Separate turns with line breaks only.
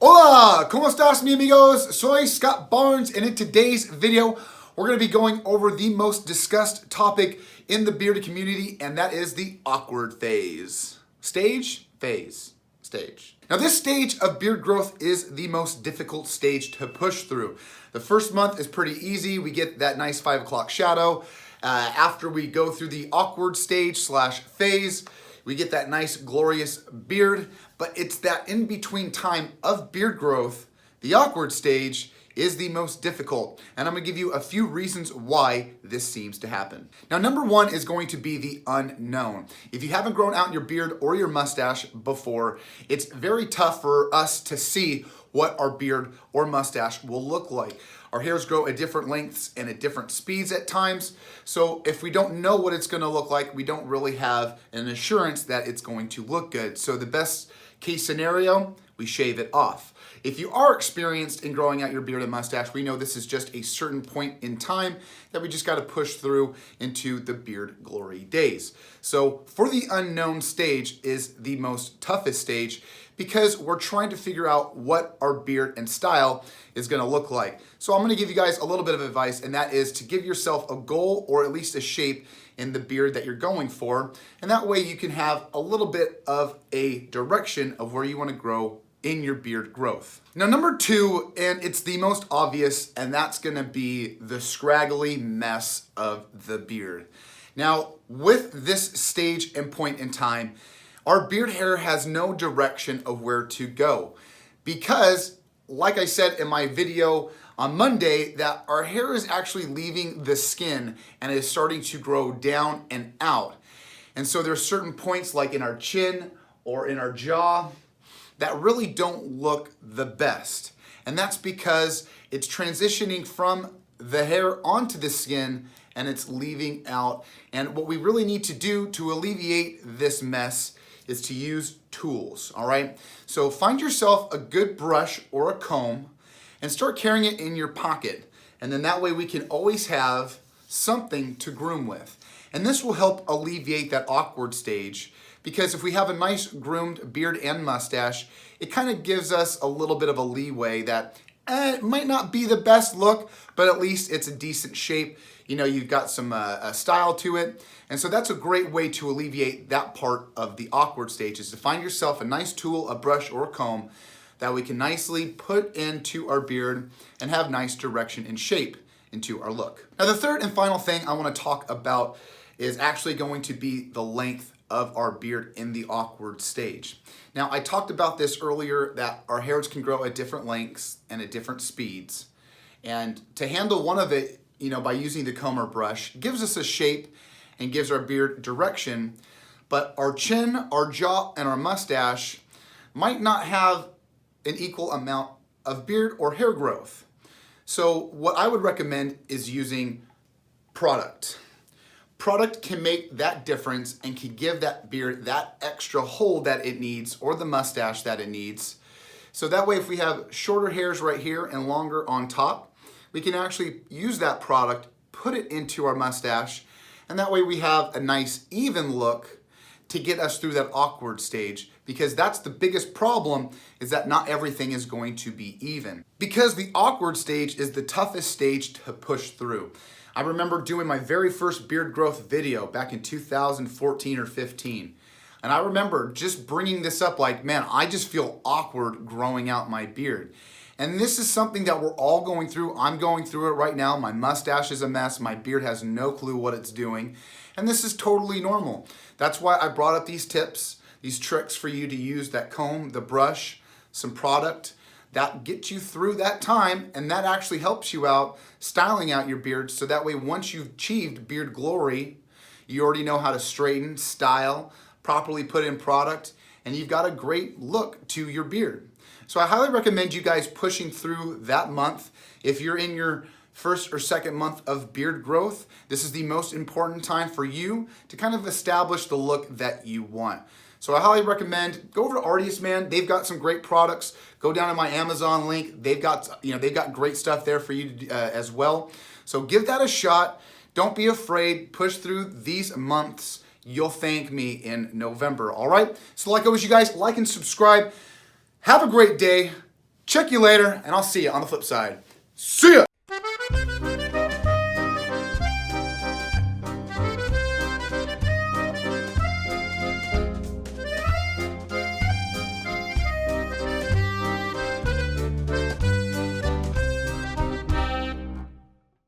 Hola, ¿cómo estás, mi amigos? Soy Scott Barnes, and in today's video, we're going to be going over the most discussed topic in the bearded community, and that is the awkward phase. Stage? Phase. Stage. Now, this stage of beard growth is the most difficult stage to push through. The first month is pretty easy. We get that nice 5 o'clock shadow. After we go through the awkward stage / phase, we get that nice glorious beard, but it's that in-between time of beard growth, the awkward stage, is the most difficult. And I'm gonna give you a few reasons why this seems to happen. Now, number one is going to be the unknown. If you haven't grown out your beard or your mustache before, it's very tough for us to see what our beard or mustache will look like. Our hairs grow at different lengths and at different speeds at times. So if we don't know what it's gonna look like, we don't really have an assurance that it's going to look good. So the best case scenario, we shave it off. If you are experienced in growing out your beard and mustache, we know this is just a certain point in time that we just gotta push through into the beard glory days. So for the unknown stage is the most toughest stage because we're trying to figure out what our beard and style is gonna look like. So I'm gonna give you guys a little bit of advice, and that is to give yourself a goal or at least a shape in the beard that you're going for. And that way you can have a little bit of a direction of where you wanna grow in your beard growth. Now, number two, and it's the most obvious, and that's gonna be the scraggly mess of the beard. Now, with this stage and point in time, our beard hair has no direction of where to go because, like I said in my video on Monday, that our hair is actually leaving the skin and is starting to grow down and out. And so there's certain points like in our chin or in our jaw that really don't look the best. And that's because it's transitioning from the hair onto the skin and it's leaving out. And what we really need to do to alleviate this mess is to use tools, all right? So find yourself a good brush or a comb and start carrying it in your pocket. And then that way we can always have something to groom with. And this will help alleviate that awkward stage because if we have a nice groomed beard and mustache, it kind of gives us a little bit of a leeway that it might not be the best look, but at least it's a decent shape. You know, you've got some style to it. And so that's a great way to alleviate that part of the awkward stage is to find yourself a nice tool, a brush or a comb that we can nicely put into our beard and have nice direction and shape into our look. Now, the third and final thing I want to talk about is actually going to be the length of our beard in the awkward stage. Now, I talked about this earlier that our hairs can grow at different lengths and at different speeds. And to handle one of it, you know, by using the comb or brush, gives us a shape and gives our beard direction, but our chin, our jaw, and our mustache might not have an equal amount of beard or hair growth. So what I would recommend is using product. Product can make that difference and can give that beard that extra hold that it needs or the mustache that it needs. So that way if we have shorter hairs right here and longer on top, we can actually use that product, put it into our mustache, and that way we have a nice even look to get us through that awkward stage, because that's the biggest problem is that not everything is going to be even. Because the awkward stage is the toughest stage to push through. I remember doing my very first beard growth video back in 2014 or 15. And I remember just bringing this up like, man, I just feel awkward growing out my beard. And this is something that we're all going through. I'm going through it right now. My mustache is a mess. My beard has no clue what it's doing. And this is totally normal. That's why I brought up these tips, these tricks for you to use that comb, the brush, some product that gets you through that time, and that actually helps you out styling out your beard so that way once you've achieved beard glory, you already know how to straighten, style, properly put in product, and you've got a great look to your beard. So I highly recommend you guys pushing through that month. If you're in your first or second month of beard growth, this is the most important time for you to kind of establish the look that you want. So I highly recommend go over to Artiest, man. They've got some great products. Go down to my Amazon link. They've got great stuff there for you as well. So give that a shot. Don't be afraid. Push through these months. you'll thank me in November, all right? So like always, you guys, like and subscribe. Have a great day. Check you later, and I'll see you on the flip side. See ya!